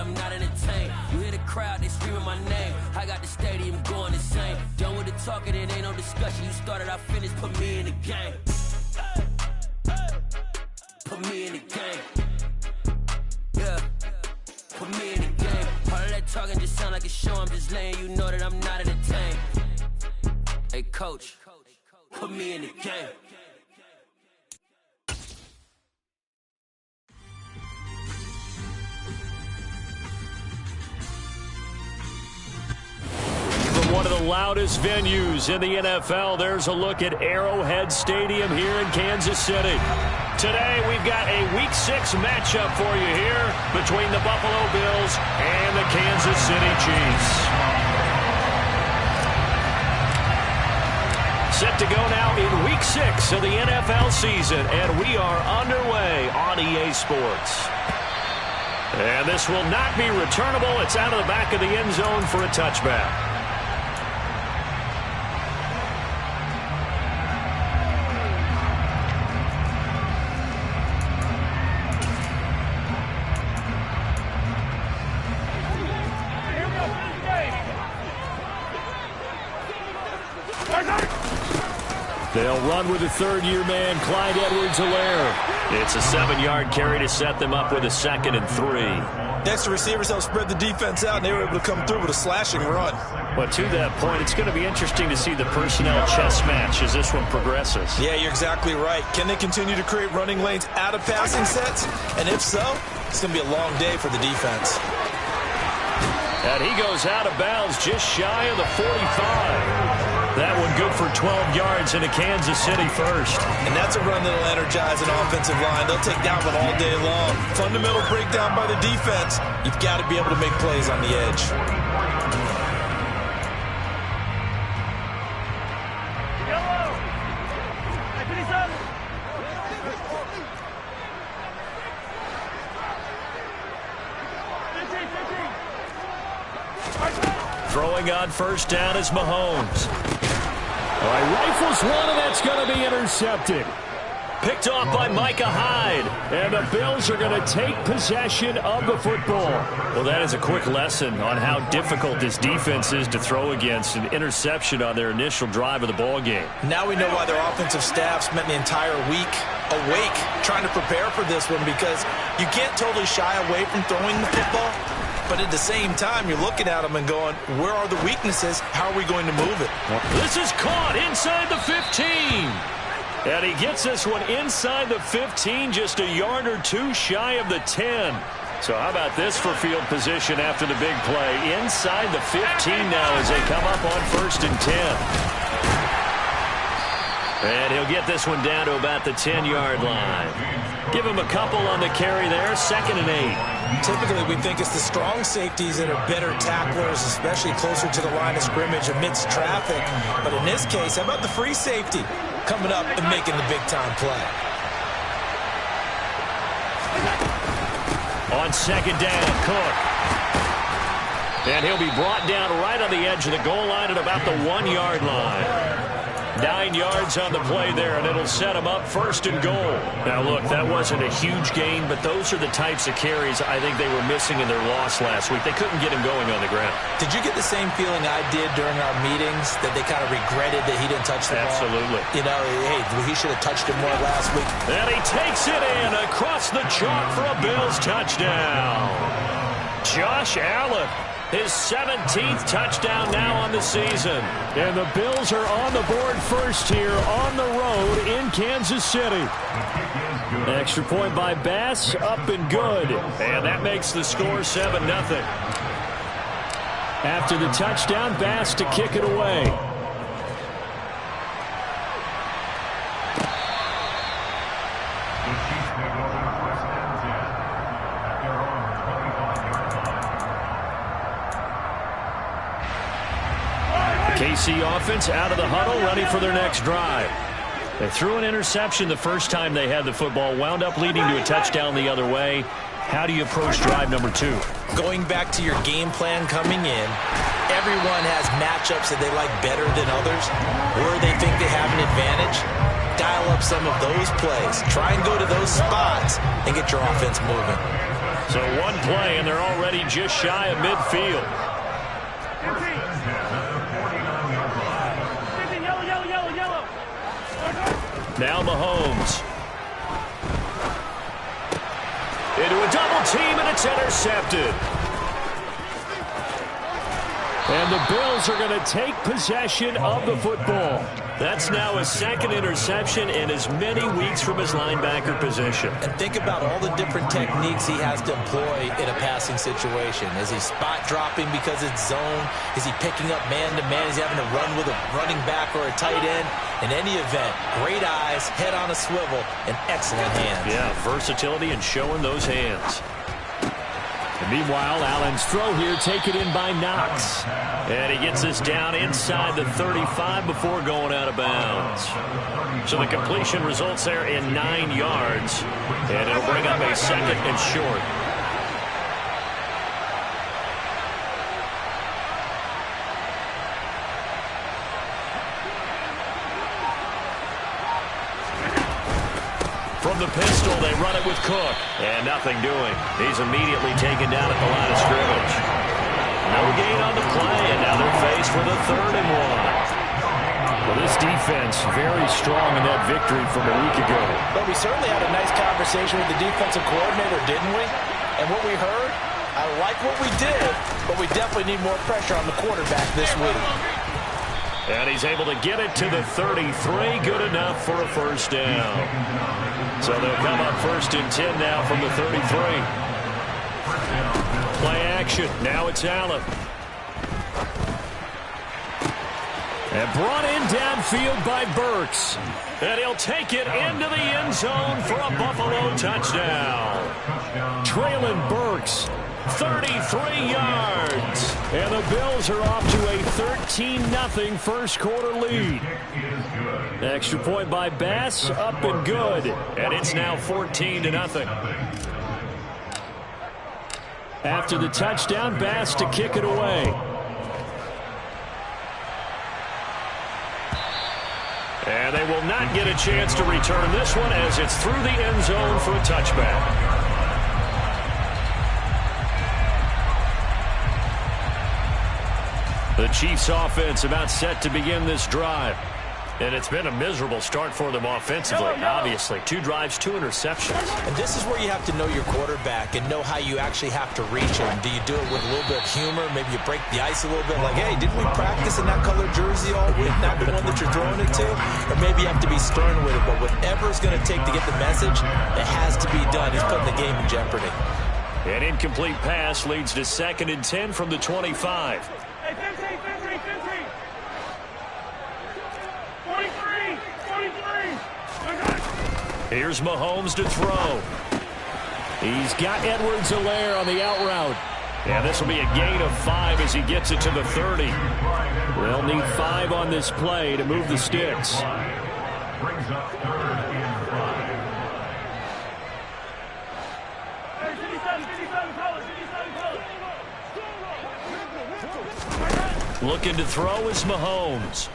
I'm not entertained. You hear the crowd, they screaming my name. I got the stadium going insane. Done with the talking, it ain't no discussion. You started, I finished, put me in the game. Put me in the game. Yeah, put me in the game. All of that talking just sound like a show. I'm just letting you know that I'm not entertained. Hey, coach, put me in the game. One of the loudest venues in the NFL. There's a look at Arrowhead Stadium here in Kansas City. Today we've got a Week 6 matchup for you here between the Buffalo Bills and the Kansas City Chiefs. Set to go now in Week 6 of the NFL season, and we are underway on EA Sports. And this will not be returnable. It's out of the back of the end zone for a touchback. They'll run with a third-year man, Clyde Edwards-Helaire. It's a 7-yard carry to set them up with a 2nd and 3. Next, the receivers helped spread the defense out, and they were able to come through with a slashing run. But to that point, it's going to be interesting to see the personnel chess match as this one progresses. Yeah, you're exactly right. Can they continue to create running lanes out of passing sets? And if so, it's going to be a long day for the defense. And he goes out of bounds just shy of the 45. That one good for 12 yards into Kansas City first. And that's a run that'll energize an offensive line. They'll take down one all day long. Fundamental breakdown by the defense. You've got to be able to make plays on the edge. Throwing on first down is Mahomes. All right, rifles one, and that's going to be intercepted. Picked off by Micah Hyde. And the Bills are going to take possession of the football. Well, that is a quick lesson on how difficult this defense is to throw against. An interception on their initial drive of the ball game. Now we know why their offensive staff spent the entire week awake trying to prepare for this one, because you can't totally shy away from throwing the football. But at the same time, you're looking at them and going, where are the weaknesses? How are we going to move it? This is caught inside the 15. And he gets this one inside the 15, just a yard or two shy of the 10. So how about this for field position after the big play? Inside the 15 now as they come up on 1st and 10. And he'll get this one down to about the 10-yard line. Give him a couple on the carry there, 2nd and 8. Typically, we think it's the strong safeties that are better tacklers, especially closer to the line of scrimmage amidst traffic. But in this case, how about the free safety coming up and making the big-time play? On 2nd down, Cook. And he'll be brought down right on the edge of the goal line at about the 1-yard line. 9 yards on the play there, and it'll set him up 1st and goal. Now, look, that wasn't a huge gain, but those are the types of carries I think they were missing in their loss last week. They couldn't get him going on the ground. Did you get the same feeling I did during our meetings, that they kind of regretted that he didn't touch the ball? Absolutely. You know, hey, he should have touched it more last week. And he takes it in across the chalk for a Bills touchdown. Josh Allen. His 17th touchdown now on the season. And the Bills are on the board first here on the road in Kansas City. Extra point by Bass, up and good. And that makes the score 7-0. After the touchdown, Bass to kick it away. KC offense out of the huddle, ready for their next drive. They threw an interception the first time they had the football, wound up leading to a touchdown the other way. How do you approach drive number 2? Going back to your game plan coming in, everyone has matchups that they like better than others, where they think they have an advantage. Dial up some of those plays. Try and go to those spots and get your offense moving. So one play, and they're already just shy of midfield. Now Mahomes. Into a double team, and it's intercepted. And the Bills are going to take possession of the football. That's now his second interception in as many weeks from his linebacker position. And think about all the different techniques he has to employ in a passing situation. Is he spot dropping because it's zone? Is he picking up man-to-man? Is he having to run with a running back or a tight end? In any event, great eyes, head on a swivel, and excellent hands. Yeah, versatility and showing those hands. And meanwhile, Allen's throw here taken in by Knox. And he gets us down inside the 35 before going out of bounds. So the completion results there in 9 yards. And it'll bring up a second and short. From the pistol, they run it with Cook. And nothing doing. He's immediately taken down at the line of scrimmage. No gain on the play, and now they're faced with a 3rd and 1. Well, this defense very strong in that victory from a week ago. But we certainly had a nice conversation with the defensive coordinator, didn't we? And what we heard, I like what we did, but we definitely need more pressure on the quarterback this week. And he's able to get it to the 33. Good enough for a first down. So they'll come up 1st and 10 now from the 33. Play action. Now it's Allen. And brought in downfield by Burks. And he'll take it into the end zone for a Buffalo touchdown. Traylon Burks, 33 yards. And the Bills are off to a 13-0 first quarter lead. Extra point by Bass, up and good. And it's now 14-0. After the touchdown, Bass to kick it away. And they will not get a chance to return this one as it's through the end zone for a touchback. The Chiefs offense about set to begin this drive. And it's been a miserable start for them offensively, obviously. 2 drives, 2 interceptions. And this is where you have to know your quarterback and know how you actually have to reach him. Do you do it with a little bit of humor? Maybe you break the ice a little bit, like, hey, didn't we practice in that colored jersey all week, not the one that you're throwing it to? Or maybe you have to be stern with it, but whatever it's going to take to get the message, it has to be done. He's putting the game in jeopardy. An incomplete pass leads to 2nd and 10 from the 25. Here's Mahomes to throw. He's got Edwards-Helaire on the out route. And this will be a gain of 5 as he gets it to the 30. They'll need 5 on this play to move the sticks. Looking to throw is Mahomes.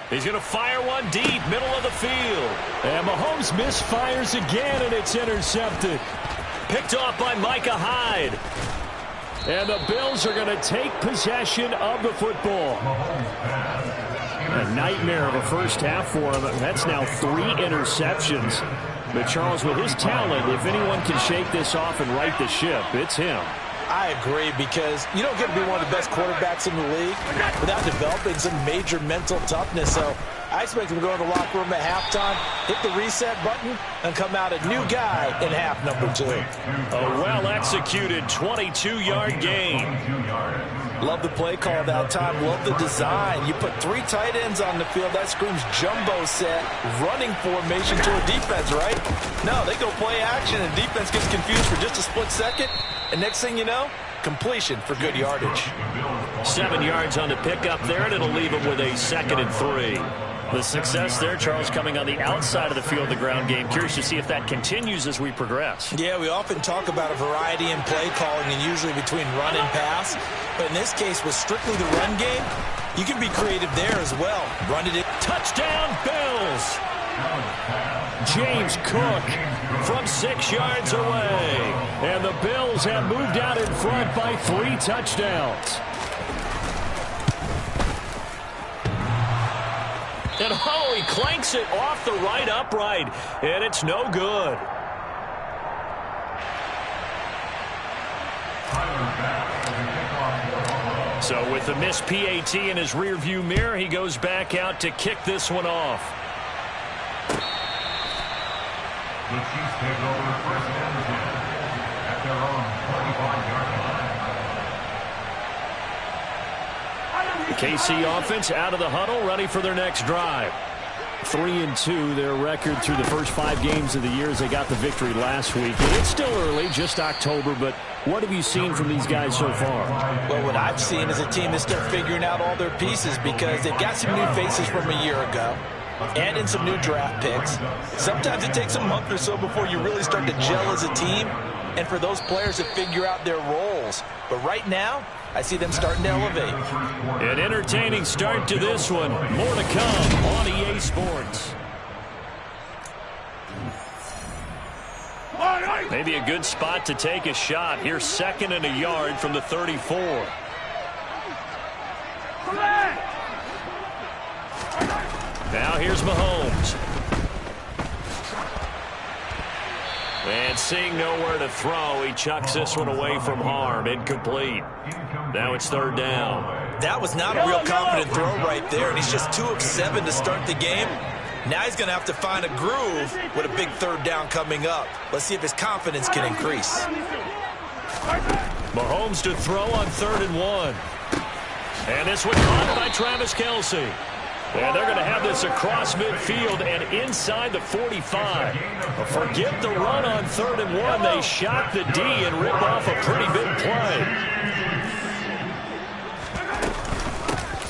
He's going to fire one deep, middle of the field. And Mahomes misfires again, and it's intercepted. Picked off by Micah Hyde. And the Bills are going to take possession of the football. A nightmare of a first half for him. That's now 3 interceptions. But Charles, with his talent, if anyone can shake this off and right the ship, it's him. I agree, because you don't get to be one of the best quarterbacks in the league without developing some major mental toughness. So I expect him to go in the locker room at halftime, hit the reset button, and come out a new guy in half number 2. A well-executed 22-yard gain. Love the play call that time. Love the design. You put 3 tight ends on the field. That screams jumbo set, running formation to a defense, right? No, they go play action, and defense gets confused for just a split second. And next thing you know, completion for good yardage. 7 yards on the pickup there, and it'll leave him with a 2nd and 3. The success there, Charles, coming on the outside of the field, the ground game. Curious to see if that continues as we progress. Yeah, we often talk about a variety in play calling, and usually between run and pass. But in this case, with strictly the run game, you can be creative there as well. Run it in. Touchdown, Bills! James Cook from 6 yards away. And the Bills have moved out in front by 3 touchdowns. And oh, he clanks it off the right upright, and it's no good. So with the missed PAT in his rearview mirror, he goes back out to kick this one off. The Chiefs take over first and 10 at their own 45-yard line. The KC offense out of the huddle, ready for their next drive. 3-2, their record through the first 5 games of the year as they got the victory last week. And it's still early, just October, but what have you seen from these guys so far? Well, what I've seen is a team that's still figuring out all their pieces because they've got some new faces from a year ago and in some new draft picks. Sometimes it takes a month or so before you really start to gel as a team and for those players to figure out their roles. But right now, I see them starting to elevate. An entertaining start to this one. More to come on EA Sports. Maybe a good spot to take a shot. Here's 2nd and a yard from the 34. Now here's Mahomes. And seeing nowhere to throw, he chucks this one away from harm. Incomplete. Now it's 3rd down. That was not a real confident throw right there, and he's just 2 of 7 to start the game. Now he's going to have to find a groove with a big 3rd down coming up. Let's see if his confidence can increase. Mahomes to throw on 3rd and 1. And this one caught by Travis Kelce. And they're going to have this across midfield and inside the 45. Forget the run on 3rd and 1. They shot the D and rip off a pretty big play.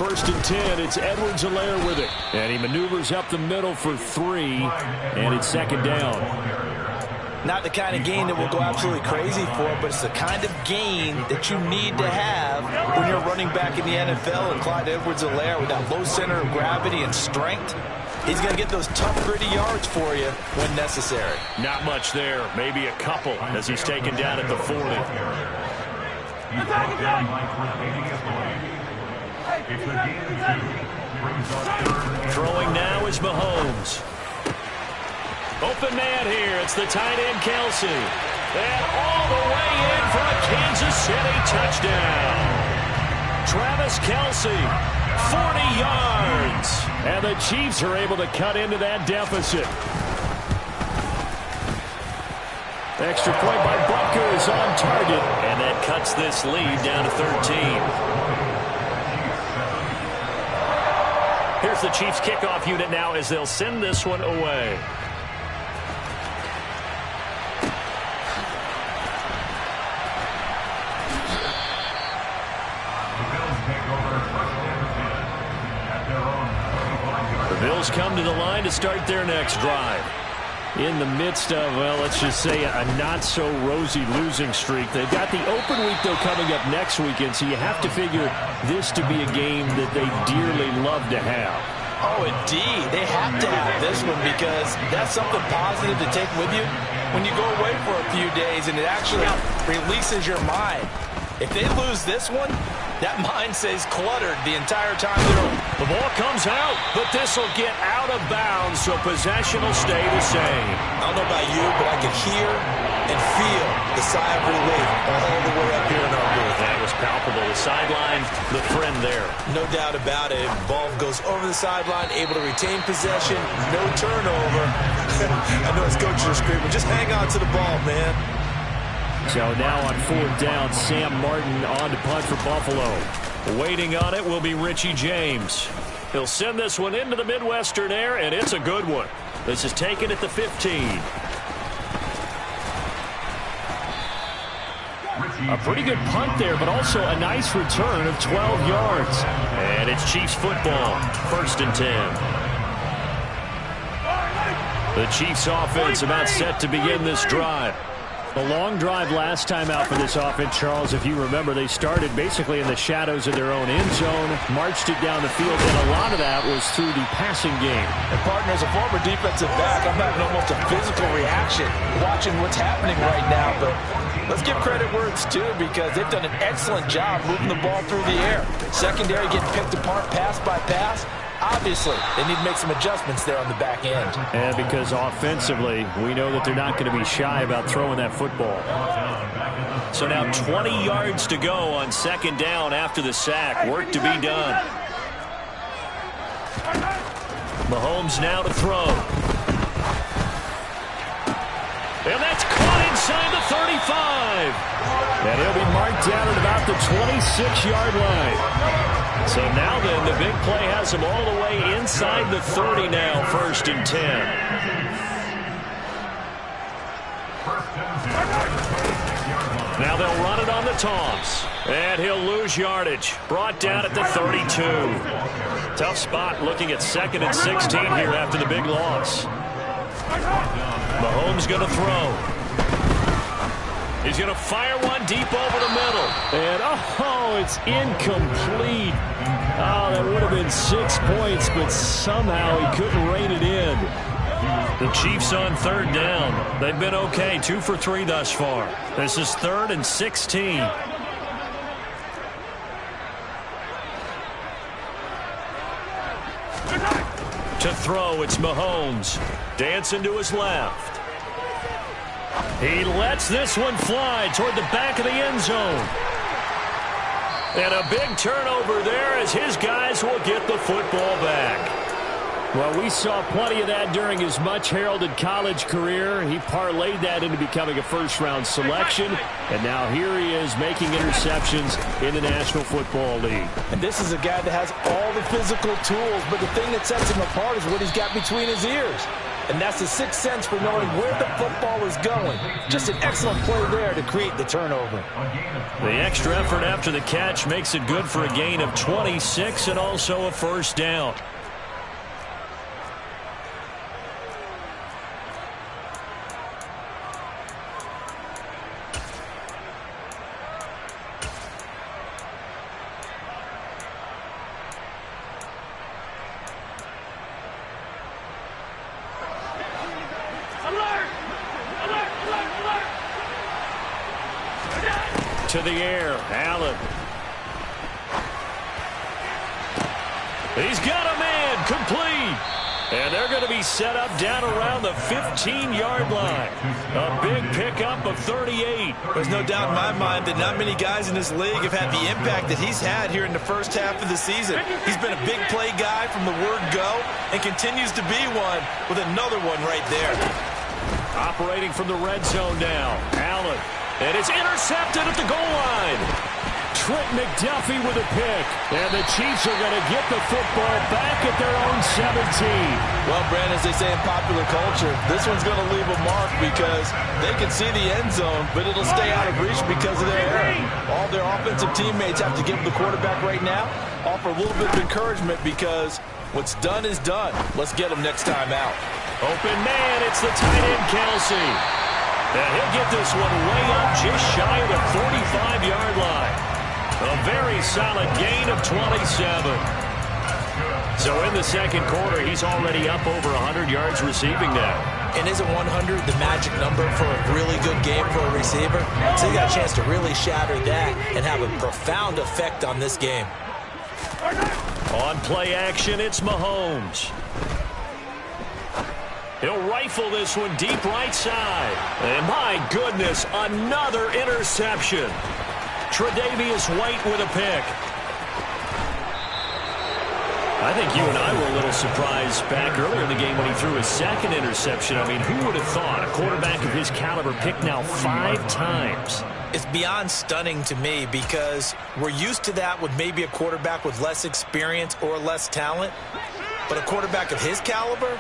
1st and 10. It's Edwards-Helaire with it. And he maneuvers up the middle for 3. And it's 2nd down. Not the kind of gain that we'll go absolutely crazy for, but it's the kind of gain that you need to have when you're running back in the NFL. And Clyde Edwards-Helaire with that low center of gravity and strength, he's going to get those tough, gritty yards for you when necessary. Not much there. Maybe a couple as he's taken down at the 40. Throwing now is Mahomes. Open man here. It's the tight end, Kelce. And all the way in for a Kansas City touchdown. Travis Kelce, 40 yards. And the Chiefs are able to cut into that deficit. Extra point by Butker is on target. And that cuts this lead down to 13. Here's the Chiefs kickoff unit now as they'll send this one away. Bills come to the line to start their next drive. In the midst of, well, let's just say a not-so-rosy losing streak. They've got the open week, though, coming up next weekend, so you have to figure this to be a game that they dearly love to have. Oh, indeed. They have to have this one because that's something positive to take with you when you go away for a few days, and it actually releases your mind. If they lose this one, that mind stays cluttered the entire time they're on. The ball comes out, but this will get out of bounds, so possession will stay the same. I don't know about you, but I can hear and feel the sigh of relief all the way up here in our booth. That was palpable. The sideline, the friend there. No doubt about it. Ball goes over the sideline, able to retain possession, no turnover. I know his coaches are screaming, just hang on to the ball, man. So now on 4th down, Sam Martin on to punt for Buffalo. Waiting on it will be Richie James. He'll send this one into the Midwestern air, and it's a good one. This is taken at the 15. A pretty good punt there, but also a nice return of 12 yards. And it's Chiefs football, 1st and 10. The Chiefs offense about set to begin this drive. A long drive last time out for this offense, Charles. If you remember, they started basically in the shadows of their own end zone, marched it down the field, and a lot of that was through the passing game. And partner, as a former defensive back, I'm having almost a physical reaction watching what's happening right now. But let's give credit where it's due, because they've done an excellent job moving the ball through the air. Secondary getting picked apart pass by pass. Obviously, they need to make some adjustments there on the back end. And because offensively, we know that they're not going to be shy about throwing that football. So now 20 yards to go on second down after the sack. Work to be done. Mahomes now to throw. And that's caught inside the 35. And he'll be marked down at about the 26-yard line. So now then, the big play has him all the way inside the 30 now, 1st and 10. Now they'll run it on the toss. And he'll lose yardage. Brought down at the 32. Tough spot looking at 2nd and 16 here after the big loss. Mahomes going to throw. He's going to fire one deep over the middle. And, oh, it's incomplete. Oh, that would have been 6 points, but somehow he couldn't rein it in. The Chiefs on 3rd down. They've been okay, 2 for 3 thus far. This is 3rd and 16. To throw, it's Mahomes. Dancing to his left. He lets this one fly toward the back of the end zone. And a big turnover there as his guys will get the football back. Well, we saw plenty of that during his much-heralded college career. He parlayed that into becoming a first-round selection. And now here he is making interceptions in the National Football League. And this is a guy that has all the physical tools, but the thing that sets him apart is what he's got between his ears. And that's the sixth sense for knowing where the football is going. Just an excellent play there to create the turnover. The extra effort after the catch makes it good for a gain of 26 and also a first down. To the air, Allen. He's got a man, complete. And they're going to be set up down around the 15-yard line. A big pickup of 38. There's no doubt in my mind that not many guys in this league have had the impact that he's had here in the first half of the season. He's been a big play guy from the word go and continues to be one with another one right there. Operating from the red zone now, Allen. And it's intercepted at the goal line. Trent McDuffie with a pick. And the Chiefs are going to get the football back at their own 17. Well, Brandon, as they say in popular culture, this one's going to leave a mark because they can see the end zone, but it'll stay out of reach because of their error. All their offensive teammates have to give the quarterback right now, offer a little bit of encouragement because what's done is done. Let's get them next time out. Open man, it's the tight end, Kelsey. And he'll get this one way up just shy of the 45-yard line. A very solid gain of 27. So in the second quarter, he's already up over 100 yards receiving now. And isn't 100 the magic number for a really good game for a receiver? So he got a chance to really shatter that and have a profound effect on this game. On play action, it's Mahomes. He'll rifle this one deep right side. And my goodness, another interception. Tre'Davious White with a pick. I think you and I were a little surprised back earlier in the game when he threw his second interception. I mean, who would have thought a quarterback of his caliber picked now 5 times? It's beyond stunning to me because we're used to that with maybe a quarterback with less experience or less talent. But a quarterback of his caliber,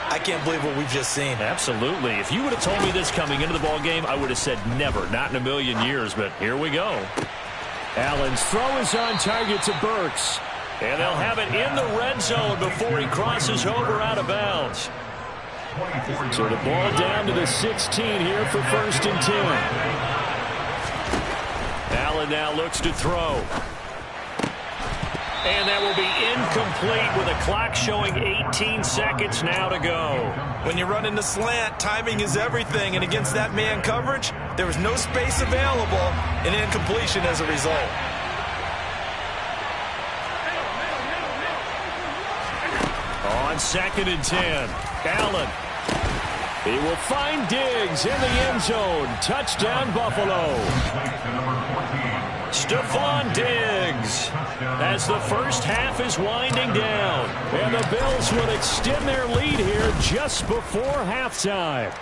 I can't believe what we've just seen. Absolutely. If you would have told me this coming into the ballgame, I would have said never, not in a million years, but here we go. Allen's throw is on target to Burks. And they'll have it in the red zone before he crosses over out of bounds. So the ball down to the 16 here for 1st and 10. Allen now looks to throw. And that will be incomplete with a clock showing 18 seconds now to go. When you run into slant, timing is everything. And against that man coverage, there was no space available, and incompletion as a result. On 2nd and 10, Allen. He will find Diggs in the end zone. Touchdown, Buffalo. Stephon Diggs, as the first half is winding down. And the Bills will extend their lead here just before halftime.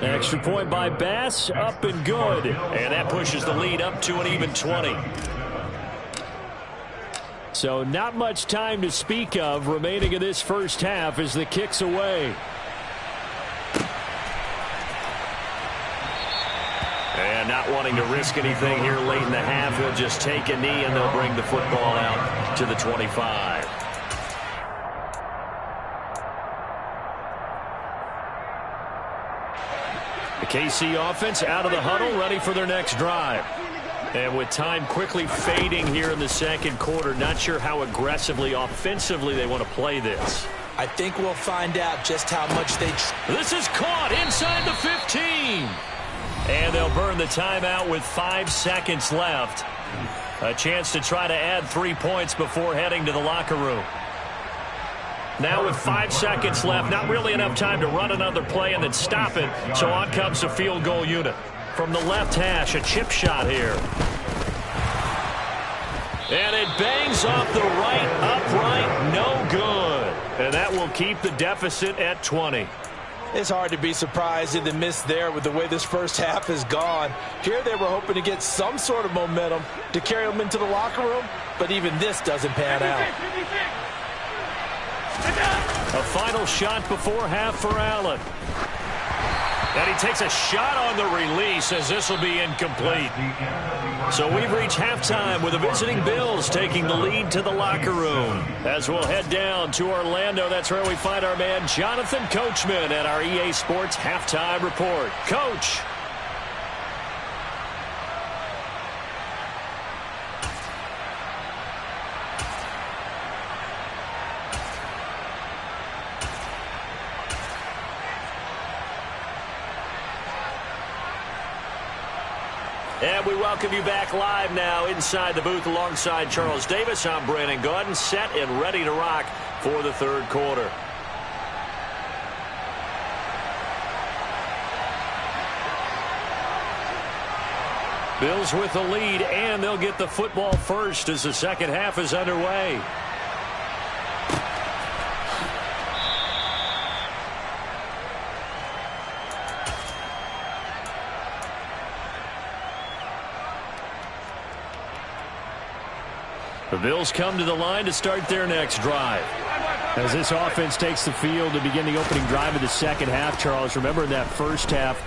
Extra point by Bass, up and good. And that pushes the lead up to an even 20. So not much time to speak of remaining in this first half as the kick's away. And not wanting to risk anything here late in the half, he'll just take a knee and they'll bring the football out to the 25. The KC offense out of the huddle, ready for their next drive. And with time quickly fading here in the second quarter, not sure how aggressively, offensively they want to play this. I think we'll find out just how much they... This is caught inside the 15. And they'll burn the timeout with 5 seconds left. A chance to try to add 3 points before heading to the locker room. Now with 5 seconds left, not really enough time to run another play and then stop it. So on comes the field goal unit. From the left hash, a chip shot here. And it bangs off the right upright, no good. And that will keep the deficit at 20. It's hard to be surprised in the miss there with the way this first half has gone. Here they were hoping to get some sort of momentum to carry them into the locker room, but even this doesn't pan out. A final shot before half for Allen. And he takes a shot on the release as this will be incomplete. So we've reached halftime with the visiting Bills taking the lead to the locker room. As we'll head down to Orlando, that's where we find our man Jonathan Coachman at our EA Sports Halftime Report. Coach. And we welcome you back live now inside the booth alongside Charles Davis. I'm Brandon Gaudin, set and ready to rock for the third quarter. Bills with the lead, and they'll get the football first as the second half is underway. The Bills come to the line to start their next drive. As this offense takes the field to begin the opening drive of the second half, Charles, remember in that first half,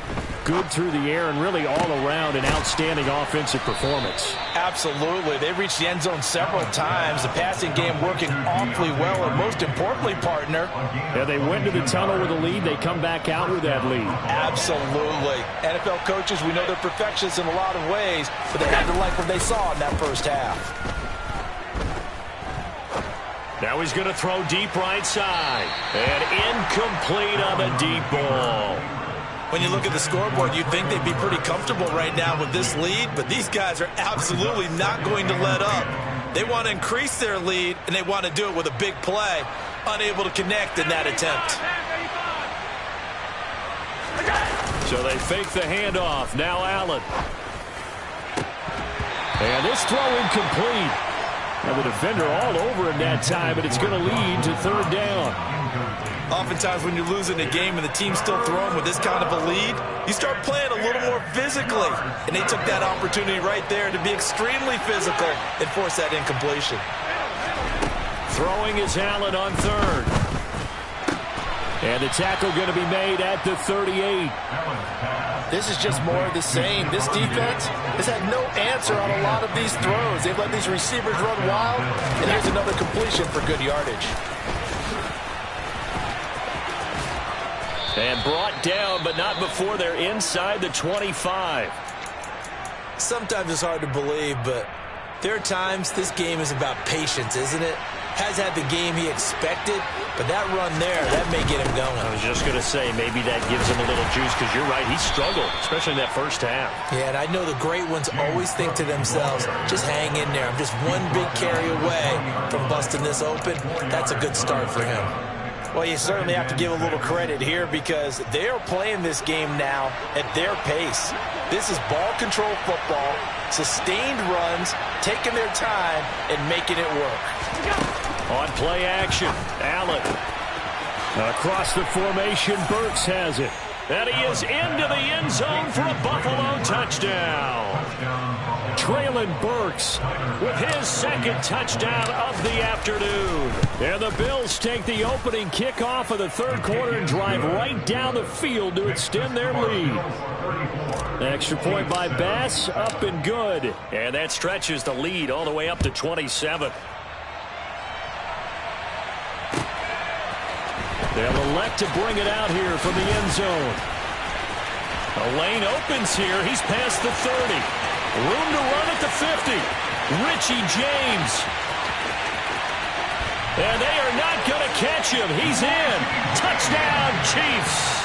good through the air and really all around an outstanding offensive performance. Absolutely. They reached the end zone several times. The passing game working awfully well, and most importantly, partner. Yeah, they went to the tunnel with a lead. They come back out with that lead. Absolutely. NFL coaches, we know they're perfectionists in a lot of ways, but they had to like what they saw in that first half. Now he's going to throw deep right side. And incomplete on the deep ball. When you look at the scoreboard, you'd think they'd be pretty comfortable right now with this lead, but these guys are absolutely not going to let up. They want to increase their lead, and they want to do it with a big play. Unable to connect in that attempt. So they fake the handoff. Now Allen. And this throw incomplete. And the defender all over him that time, but it's going to lead to third down. Oftentimes when you're losing a game and the team's still throwing with this kind of a lead, you start playing a little more physically. And they took that opportunity right there to be extremely physical and force that incompletion. Throwing is Allen on third. And the tackle going to be made at the 38. This is just more of the same. This defense has had no answer on a lot of these throws. They've let these receivers run wild, and here's another completion for good yardage. And brought down, but not before they're inside the 25. Sometimes it's hard to believe, but there are times this game is about patience, isn't it? Has had the game he expected, but that run there, that may get him going. I was just going to say, maybe that gives him a little juice, because you're right, he struggled, especially in that first half. Yeah, and I know the great ones always think to themselves, just hang in there. I'm just one big carry away from busting this open. That's a good start for him. Well, you certainly have to give a little credit here because they are playing this game now at their pace. This is ball control football, sustained runs, taking their time, and making it work. On play action, Allen. Across the formation, Burks has it. And he is into the end zone for a Buffalo touchdown. Treylon Burks with his second touchdown of the afternoon. And the Bills take the opening kickoff of the third quarter and drive right down the field to extend their lead. Extra point by Bass, up and good. And that stretches the lead all the way up to 27. They'll elect to bring it out here from the end zone. A lane opens here. He's past the 30. Room to run at the 50. Richie James. And they are not going to catch him. He's in. Touchdown, Chiefs.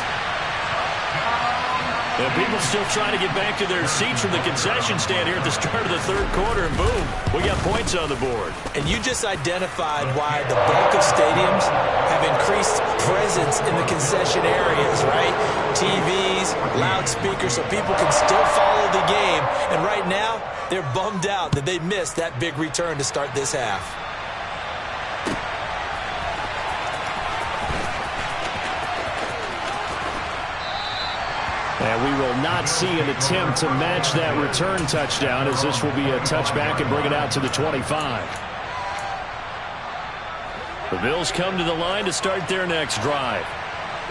And people still trying to get back to their seats from the concession stand here at the start of the third quarter, and boom, we got points on the board. And you just identified why the bulk of stadiums have increased presence in the concession areas, right? TVs, loudspeakers, so people can still follow the game. And right now, they're bummed out that they missed that big return to start this half. And we will not see an attempt to match that return touchdown, as this will be a touchback and bring it out to the 25. The Bills come to the line to start their next drive.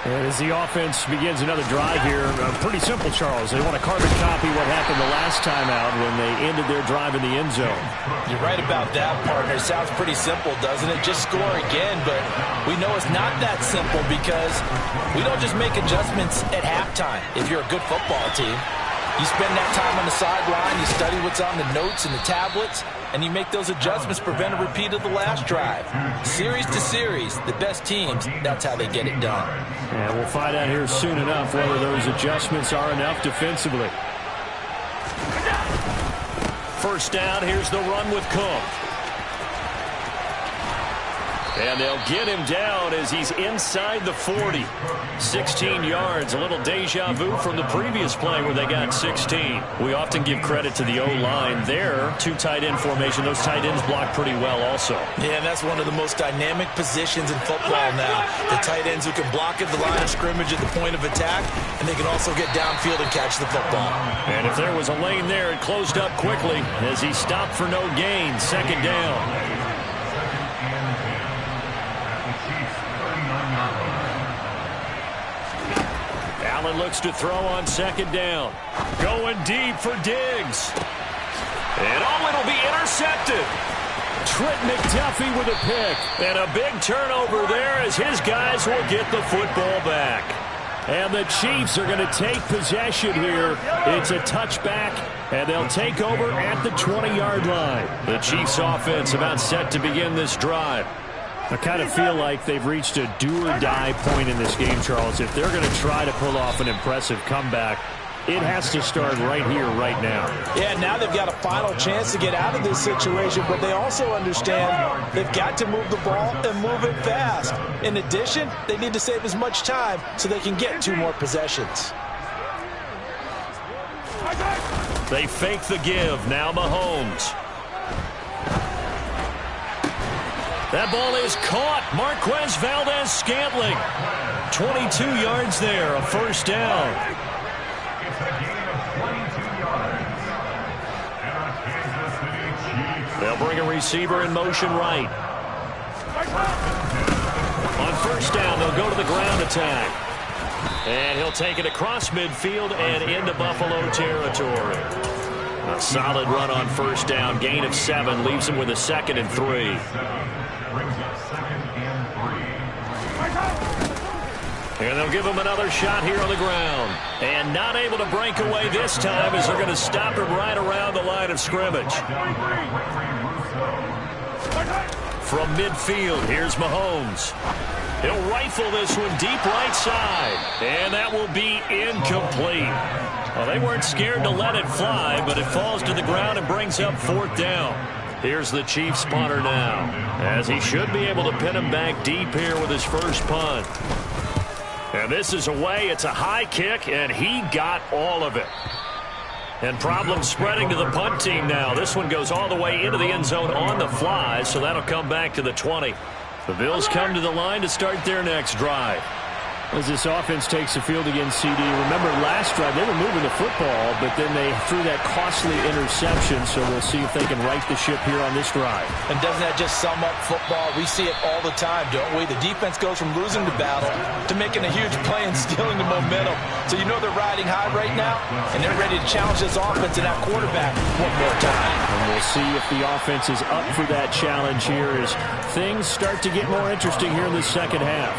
And as the offense begins another drive here, pretty simple, Charles. They want to carbon copy what happened the last time out when they ended their drive in the end zone. You're right about that, partner. It sounds pretty simple, doesn't it? Just score again, but we know it's not that simple because we don't just make adjustments at halftime if you're a good football team. You spend that time on the sideline, you study what's on the notes and the tablets, and you make those adjustments, prevent a repeat of the last drive. Series to series, the best teams, that's how they get it done. And we'll find out here soon enough whether those adjustments are enough defensively. First down, here's the run with Cook. And they'll get him down as he's inside the 40. 16 yards, a little deja vu from the previous play where they got 16. We often give credit to the O-line there. Two tight end formation. Those tight ends block pretty well also. Yeah, and that's one of the most dynamic positions in football now. The tight ends who can block at the line of scrimmage at the point of attack, and they can also get downfield and catch the football. And if there was a lane there, it closed up quickly as he stopped for no gain. Second down. Allen looks to throw on second down. Going deep for Diggs. And it'll be intercepted. Trent McDuffie with a pick. And a big turnover there as his guys will get the football back. And the Chiefs are going to take possession here. It's a touchback, and they'll take over at the 20-yard line. The Chiefs offense about set to begin this drive. I kind of feel like they've reached a do-or-die point in this game, Charles. If they're going to try to pull off an impressive comeback, it has to start right here, right now. Yeah, now they've got a final chance to get out of this situation, but they also understand they've got to move the ball and move it fast. In addition, they need to save as much time so they can get 2 more possessions. They fake the give. Now Mahomes. That ball is caught. Marquez Valdes-Scantling. 22 yards there, a first down. It's a gain of 22 yards. And our Kansas City Chiefs. They'll bring a receiver in motion right. On first down, they'll go to the ground attack. And he'll take it across midfield and into Buffalo territory. A solid run on first down. Gain of 7 leaves him with a 2nd and 3. Brings up 2nd and 3. And they'll give him another shot here on the ground. And not able to break away this time as they're going to stop him right around the line of scrimmage. From midfield, here's Mahomes. He'll rifle this one deep right side. And that will be incomplete. Well, they weren't scared to let it fly, but it falls to the ground and brings up 4th down. Here's the Chiefs punter now, as he should be able to pin him back deep here with his first punt. And this is away. It's a high kick, and he got all of it. And problems spreading to the punt team now. This one goes all the way into the end zone on the fly, so that'll come back to the 20. The Bills come to the line to start their next drive. As this offense takes the field against CD, remember last drive they were moving the football, but then they threw that costly interception, so we'll see if they can right the ship here on this drive. And doesn't that just sum up football? We see it all the time, don't we? The defense goes from losing the battle to making a huge play and stealing the momentum. So you know they're riding high right now, and they're ready to challenge this offense and that quarterback one more time. And we'll see if the offense is up for that challenge here as things start to get more interesting here in the second half.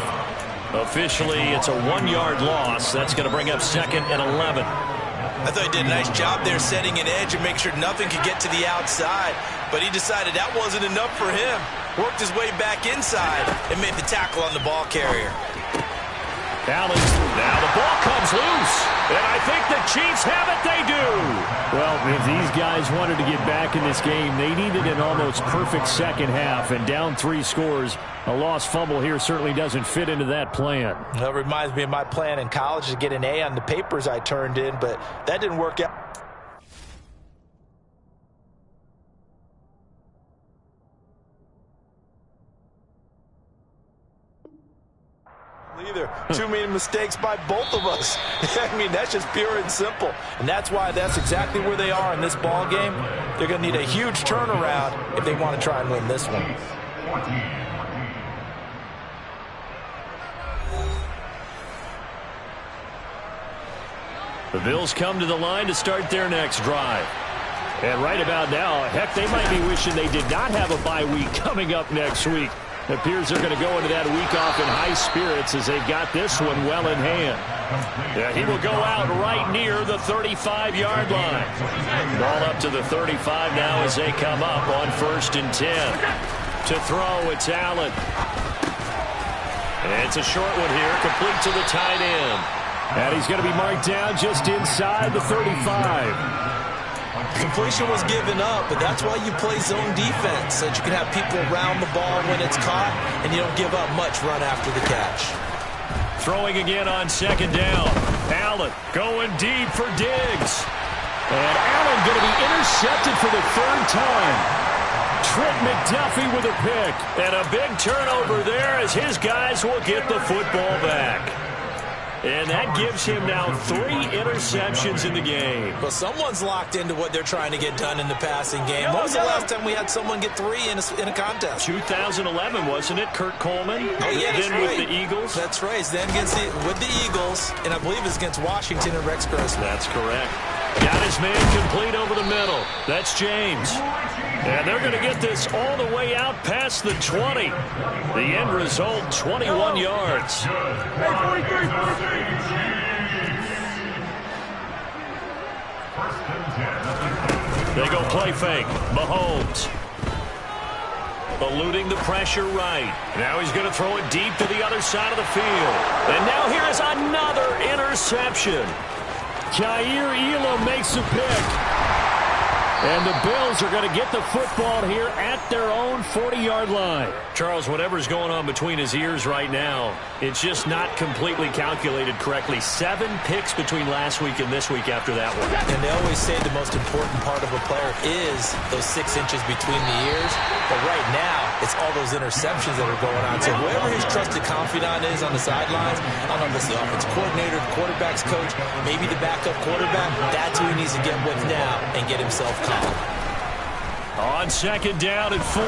Officially, it's a 1-yard loss. That's going to bring up 2nd and 11. I thought he did a nice job there setting an edge and make sure nothing could get to the outside. But he decided that wasn't enough for him. Worked his way back inside and made the tackle on the ball carrier. Allen, now the ball comes loose. And I think the Chiefs have it. They do. Well, if these guys wanted to get back in this game, they needed an almost perfect second half. And down 3 scores, a lost fumble here certainly doesn't fit into that plan. That reminds me of my plan in college to get an A on the papers I turned in, but that didn't work out. Either. Too many mistakes by both of us. I mean, that's just pure and simple. And that's why that's exactly where they are in this ball game. They're going to need a huge turnaround if they want to try and win this one. The Bills come to the line to start their next drive. And right about now, heck, they might be wishing they did not have a bye week coming up next week. It appears they're going to go into that week off in high spirits as they've got this one well in hand. Yeah, he will go out right near the 35-yard line. Ball up to the 35 now as they come up on 1st and 10. To throw, it's Allen. And it's a short one here, complete to the tight end. And he's going to be marked down just inside the 35. Completion was given up, but that's why you play zone defense, so that you can have people around the ball when it's caught, and you don't give up much run after the catch. Throwing again on 2nd down. Allen going deep for Diggs. And Allen going to be intercepted for the 3rd time. Trent McDuffie with a pick. And a big turnover there as his guys will get the football back. And that gives him now 3 interceptions in the game. Well, someone's locked into what they're trying to get done in the passing game. When was the last time we had someone get 3 in a contest? 2011, wasn't it? Kurt Coleman? Oh, yeah, that's then right. with the Eagles? That's right. Then with the Eagles, and I believe it's against Washington and Rex Grossman. That's correct. Got his man complete over the middle. That's James. And they're going to get this all the way out past the 20. The end result, 21 yards. They go play fake. Mahomes. Eluding the pressure right. Now he's going to throw it deep to the other side of the field. And now here is another interception. Kaiir Elam makes a pick. And the Bills are going to get the football here at their own 40-yard line. Charles, whatever's going on between his ears right now, it's just not completely calculated correctly. 7 picks between last week and this week after that one. And they always say the most important part of a player is those 6 inches between the ears. But right now, it's all those interceptions that are going on. So whoever his trusted confidant is on the sidelines, I don't know if it's the offensive coordinator, the quarterback's coach, maybe the backup quarterback, that's who he needs to get with now and get himself calm. On 2nd down and 4,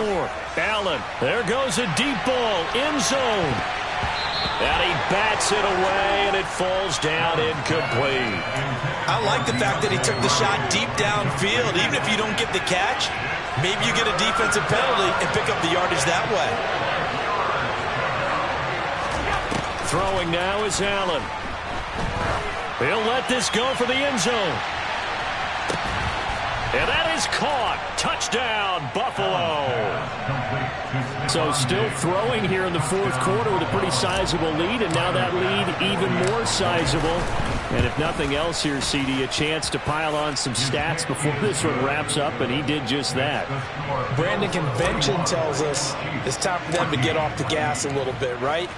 Allen. There goes a deep ball, end zone. And he bats it away, and it falls down incomplete. I like the fact that he took the shot deep downfield. Even if you don't get the catch, maybe you get a defensive penalty and pick up the yardage that way. Throwing now is Allen. He'll let this go for the end zone. And that is caught. Touchdown, Buffalo. So still throwing here in the fourth quarter with a pretty sizable lead, and now that lead even more sizable. And if nothing else here, CD, a chance to pile on some stats before this one wraps up, and he did just that. Brandon, convention tells us it's time for them to get off the gas a little bit, right?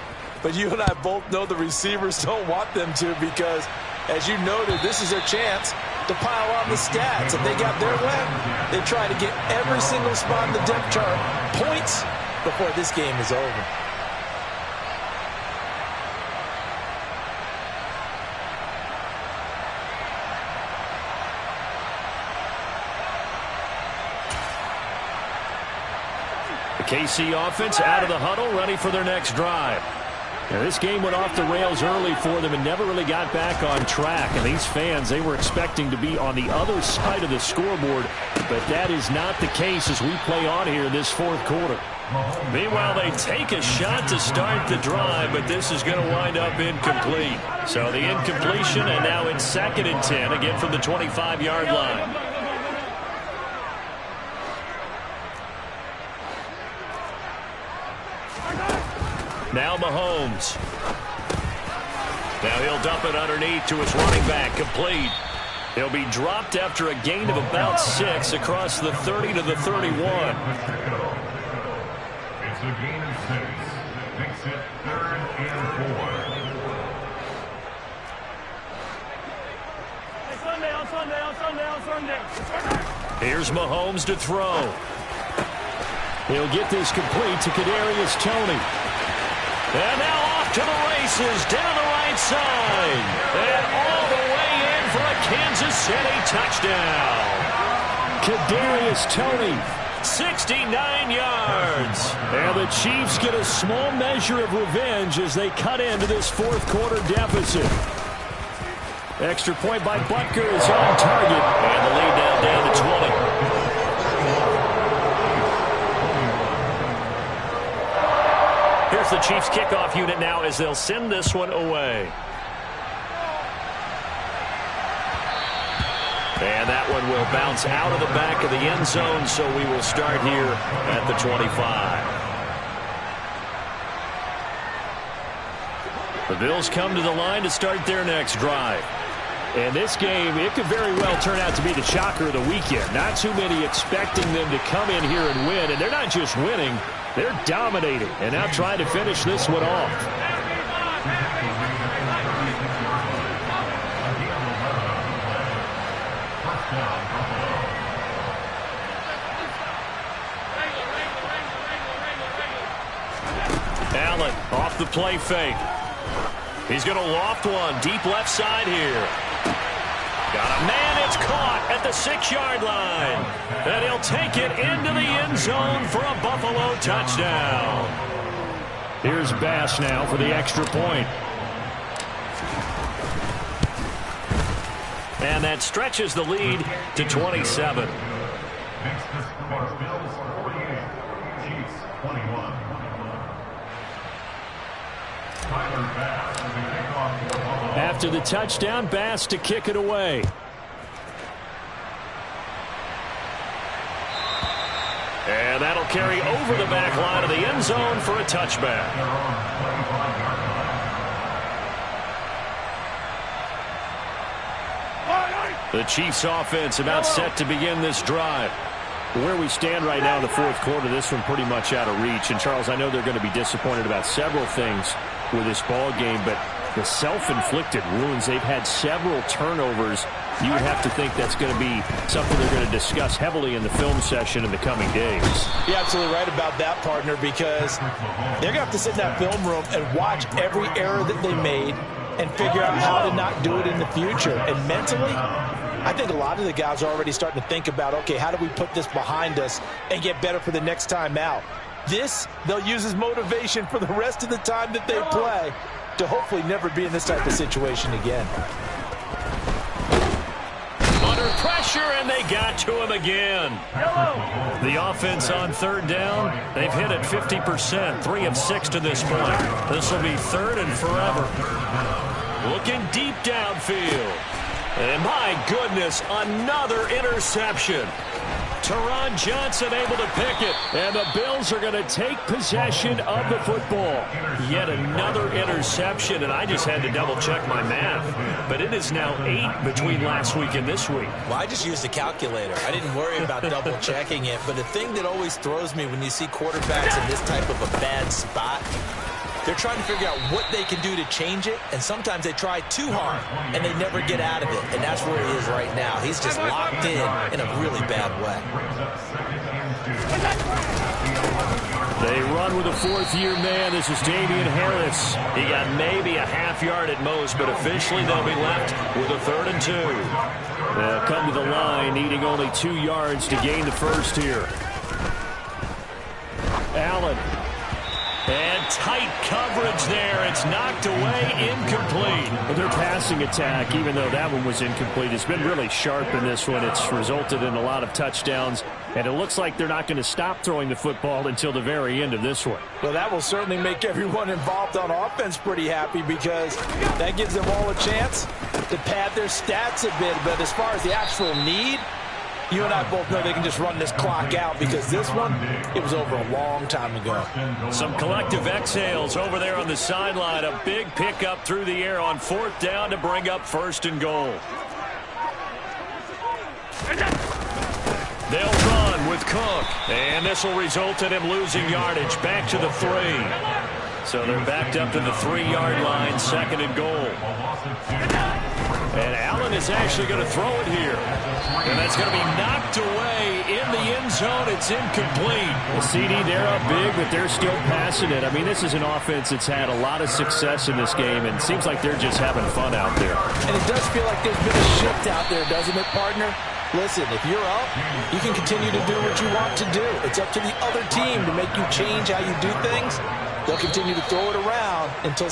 But you and I both know the receivers don't want them to because, as you noted, this is their chance to pile on the stats. If they got their way, they try to get every single spot in the depth chart points before this game is over. The KC offense out of the huddle, ready for their next drive. Now, this game went off the rails early for them and never really got back on track. And these fans, they were expecting to be on the other side of the scoreboard, but that is not the case as we play on here in this fourth quarter. Meanwhile, they take a shot to start the drive, but this is going to wind up incomplete. So the incompletion, and now it's 2nd and 10, again from the 25-yard line. Now Mahomes. Now he'll dump it underneath to his running back, complete. He'll be dropped after a gain of about 6 across the 30 to the 31. It's a gain of 6. Makes it 3rd and 4. Here's Mahomes to throw. He'll get this complete to Kadarius Toney. And now off to the races, down the right side. And all the way in for a Kansas City touchdown. Kadarius Toney, 69 yards. And the Chiefs get a small measure of revenge as they cut into this fourth quarter deficit. Extra point by Butker is on target. And the lead now down to 20. Here's the Chiefs kickoff unit now as they'll send this one away. And that one will bounce out of the back of the end zone, so we will start here at the 25. The Bills come to the line to start their next drive. And this game, it could very well turn out to be the shocker of the weekend. Not too many expecting them to come in here and win. And they're not just winning, they're dominating. And now trying to finish this one off. Allen off the play fake. He's going to loft one deep left side here. Got a man, it's caught at the 6-yard line. And he'll take it into the end zone for a Buffalo touchdown. Here's Bass now for the extra point. And that stretches the lead to 27. Next to score, Bills 48, Chiefs 21. Tyler Bass will be kicked off for Buffalo. After the touchdown, Bass to kick it away. And that'll carry over the back line of the end zone for a touchback. The Chiefs offense about set to begin this drive. Where we stand right now in the fourth quarter, this one pretty much out of reach. And, Charles, I know they're going to be disappointed about several things with this ball game, but the self-inflicted wounds, they've had several turnovers. You would have to think that's going to be something they're going to discuss heavily in the film session in the coming days. You're absolutely right about that, partner, because they're going to have to sit in that film room and watch every error that they made and figure out how to not do it in the future. And mentally, I think a lot of the guys are already starting to think about, okay, how do we put this behind us and get better for the next time out? This, they'll use as motivation for the rest of the time that they play to hopefully never be in this type of situation again. Under pressure, pressure, and they got to him again. The offense on third down, they've hit it 50%, 3 of 6 to this point. This will be third and forever. Looking deep downfield. And my goodness, another interception. Taron Johnson able to pick it, and the Bills are going to take possession of the football. Yet another interception, and I just had to double-check my math. But it is now 8 between last week and this week. Well, I just used a calculator. I didn't worry about double-checking it. But the thing that always throws me when you see quarterbacks in this type of a bad spot, they're trying to figure out what they can do to change it, and sometimes they try too hard, and they never get out of it. And that's where he is right now. He's just locked in a really bad way. They run with a fourth-year man. This is Damian Harris. He got maybe a half yard at most, but officially they'll be left with a 3rd and 2. They'll come to the line, needing only 2 yards to gain the first here. Allen. And tight coverage there. It's knocked away, incomplete. Their passing attack, even though that one was incomplete, has been really sharp in this one. It's resulted in a lot of touchdowns, and it looks like they're not going to stop throwing the football until the very end of this one. Well, that will certainly make everyone involved on offense pretty happy, because that gives them all a chance to pad their stats a bit. But as far as the actual need, you and I both know they can just run this clock out, because this one, it was over a long time ago. Some collective exhales over there on the sideline. A big pickup through the air on 4th down to bring up 1st and goal. They'll run with Cook, and this will result in him losing yardage back to the 3. So they're backed up to the 3-yard line, 2nd and goal. And Allen is actually going to throw it here. And that's going to be knocked away in the end zone. It's incomplete. The CD, they're up big, but they're still passing it. I mean, this is an offense that's had a lot of success in this game, and it seems like they're just having fun out there. And it does feel like there's been a shift out there, doesn't it, partner? Listen, if you're up, you can continue to do what you want to do. It's up to the other team to make you change how you do things. They'll continue to throw it around until